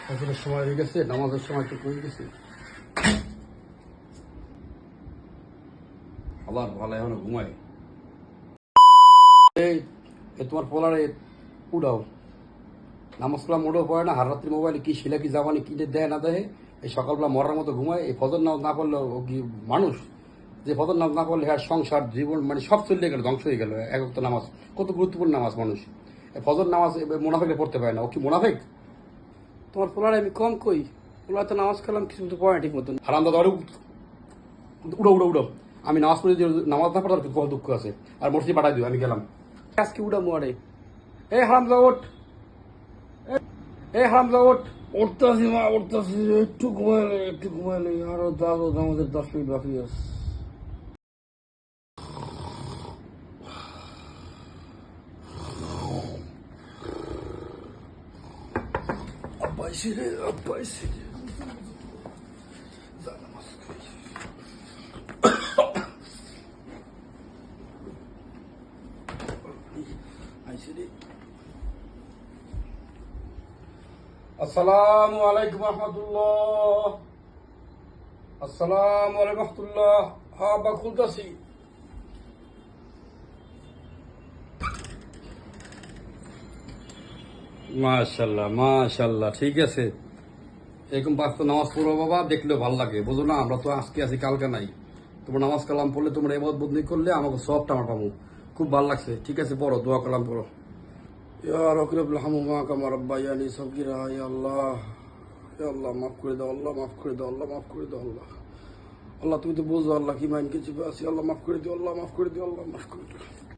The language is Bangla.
ফজরের সময় হয়ে গেছে, নামাজের সময় তো হয়ে গেছে। আবার ভালো এখনো ঘুমায়। এই তোমার পোলারে উড়াও, নামাজ কালাম উড়াও পড়ে না, হার রাত্রি মোবাইলে কি শিলা কি জামানি কি দেয় না দেয়, এই সকালবেলা মরার মতো ঘুমায়। এই ফজর নামাজ না পড়লে ও কি মানুষ? যে ফজর নামাজ না পড়লে হ্যাঁ সংসার জীবন মানে সব চলে গেল, ধ্বংস হয়ে গেল। এক ওয়াক্ত নামাজ কত গুরুত্বপূর্ণ নামাজ, মানুষ ফজর নামাজ মোনাফেকে পড়তে পারে না, ও কি মোনাফেক? তোমার পোলারে আমি কম কই, পোলা তো নামাজ কালাম কিছু তো পড়ে না ঠিক মতন। হারাম দাদা উড়ো উড়ো উড়ো, আমি নামাজ পড়ে নামাজ না পড়ার কিছু দুঃখ আছে, আর মসজিদে পাঠাই দিও, আমি গেলাম আজকে উড়া মোয়ারে। এই হারাম দাদা ওঠ, এই হারাম দাদা ওঠ। উঠতেছি মা উঠতেছি, একটু ঘুমাইলে আরো দাদা আমাদের 10 মিনিট বাকি আছে। আব্বাইছি রে আব্বাইছি রে, আসসালামু আলাইকুম রহমতুল্লাহ, আসসালামু আলাইকুম রহমতুল্লাহ। হ্যাঁ বা খুলতেছি। মাশাল্লাহ মাশাল্লাহ, ঠিক আছে। এরকম বাক্য নামাজ পড়ো বাবা, দেখলেও ভালো লাগে, বুঝো না? আমরা তো আজকে আছি কালকে নাই। তোমার নামাজ কালাম পড়লে, তোমার এবাদত বন্দি করলে আমাকে সবটা আমার পাবো। খুব ভালো লাগছে, ঠিক আছে পড়ো, দোয়া কালাম পড়ো। ইয়া রকিবুল হামুমা কামা রাব্বায়ানি সগীরা, ইয়া আল্লাহ, ইয়া আল্লাহ মাফ করে দাও, আল্লাহ মাফ করে দাও, আল্লাহ মাফ করে দাও, আল্লাহ আল্লাহ তুমি তো বুঝো আল্লাহ কি মাইন কিছু আছি, আল্লাহ মাফ করে দিও, আল্লাহ মাফ করে দিও, আল্লাহ মাফ করে দিও।